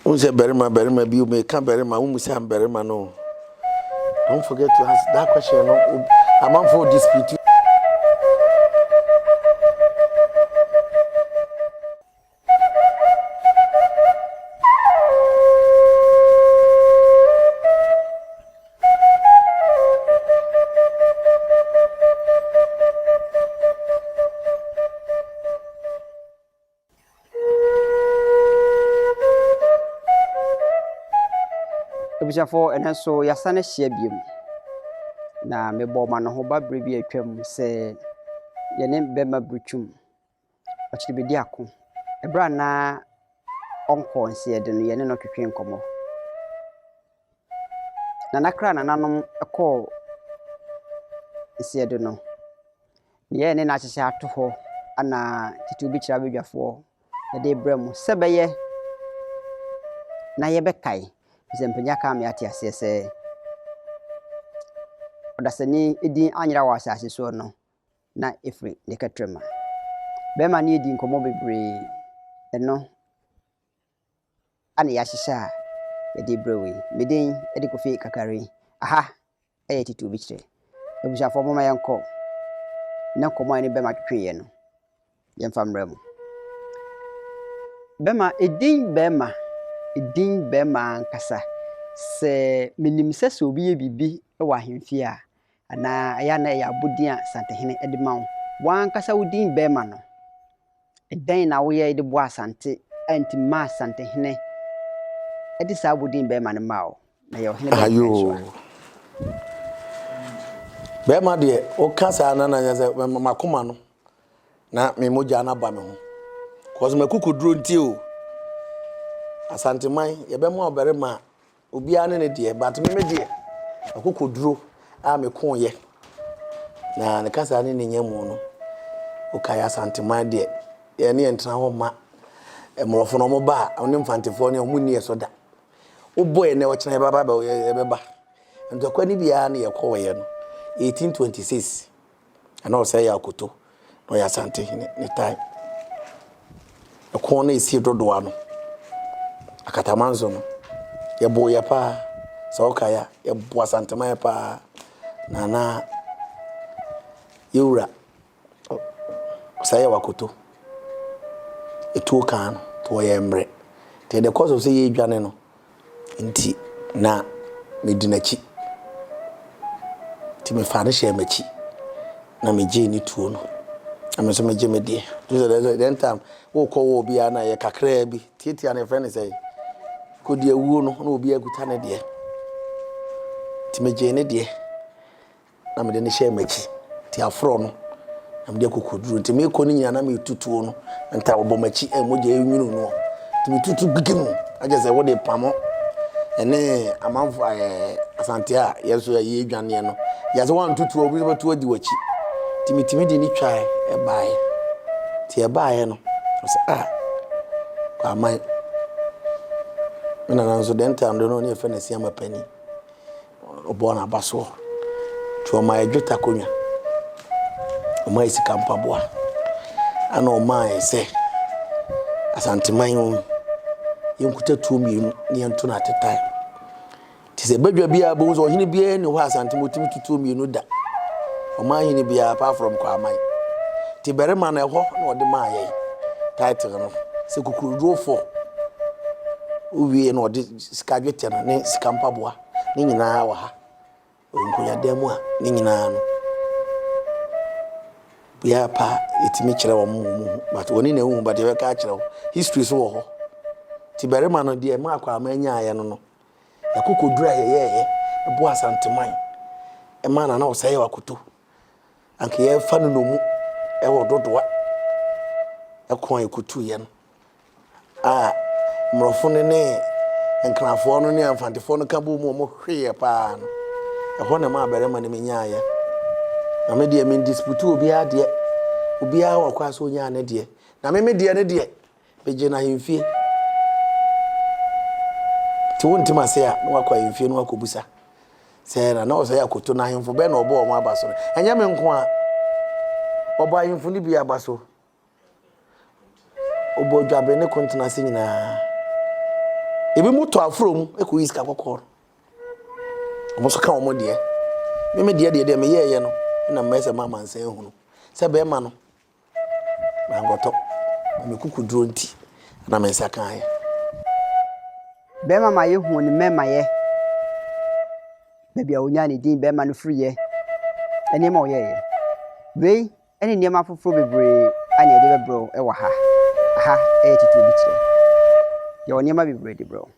Unse Barima be you may come Barima, Umusam Barima no. Don't forget to ask that question. No, I'm on for dispute. Ebusafo enso yasane hye biem na mebo ma no ho ba brebi atwam se yene bema brutwum ochiribedi ako ebra na onko nse de no yene no twetwe nkomo na nakra na nanom ekọ nse de no yene na ahyehye ato ho ana titubi kira bedwafo de brem sebeye na yebekai Zempenya ka me ate ase se odasani edin anyira wa asase so no na efri ne katrema be ma ne edin komo bebre eno ana ya hihya ya de brewe medin edi kofi kakari aha eye titu bi kire ebusha fo mama yanko na komo ani be ma twetwe no yemfa mrem be ma edin be ma nkasa se minim sese obi ye bibi e wa hemfie a ana aya na ya bodin santehene ede ma wan kasa wodin be ma no edan na wo ye de bo asante anti ma santehene ede sa bodin be ma no ma o na ye ohene ayo be ma de o kasa na na nya se makoma no na me moja na ba me ho cause makuku duro nti o asante man ye be ma Barima obi ane ne de but me de akokoduro a me konye na ne kasa ne nyamu no o kai asante man de ye ne entra ho ma emrofo no mo ba oni mfantefo ne omu ni esoda o boy ne o kina baba ba ye beba nto kwani bia ne ye kowe no 1826 ana o say yakoto no ya asante ne tai akon na esi dodo ano akatamanzo no ye boya pa sokaya ye bo asante man pa na yura say wakoto etu kan to ye mre te the cause of say ye dwane no nti na medinachi ti me fa ne hye machi na meje ni tuo no na so meje medie then time wo ko wo bia na ye kakra bi tiatia ne friend say kodi Ɔwuo no na obi aguta ne de ti meje ne de na me de ne hye machi ti afro no na me de kokoduru ti me ko ni nyana me tutuo no nta obo machi moja enwunu no ti me tutu bigim aje say wo de pamo ene amanfo asante a yeso ya ye dwane no ya se wan tutu obi so to di wachi timi di ni twae e baaye ti e baaye no so kwa mai na so denta ndo no ne fe na sia mapani obo na baso to ma edweta konya o mai sika mpaboa ana o mai se asante man yenkuta tuomi ne ento na tetai ti se badwa bia bo so Ohene bia ne ho asante motimi tuomi no da o ma Ohene bia apart from kwa mai ti Barima na ho na ode ma aye title no se kukurudo fo uwie na ode sika dwete na ne sika mpaboa ne nyina wa ha onkonya demu a ne nyina no bia pa etimi kire wo mu but oni na hu but ye ka kire history so wo ho ti Barima no de ma akwa amanya aye no yakokodura ye bo asante man e ma na o say wakoto anke ye fa no mu e wo dodoa e kon ekutu ye no mrofo ne enkrafo no ne amfantefo no ka bo mu mo hwe pa no e ho na ma Barima ne menya aye na me de me dispute obi ade obi a wakwa so nya ne de na me de ne de beje na hemfie ti won tima se a no wakwa hemfie no wakobusa se na o se yakoto na hemfo be na obo o ma abaso enya me nko a obo hemfo ni bi abaso obo dwabe ne kontena se nyina ebi mu to afrom eko iska kokoro omo so ka omo de me de me ye no na mese amansan ehunu se be ma no ma ngoto me kukuduro nti na me nsa kan ye be ma ye hu ni me ma ye be bia onya ni din be ma no free ye eni ma o ye we eni ni ma foforo bebre anya de be bro e wa ha aha e titu bi kire ye oni ma bebre de bro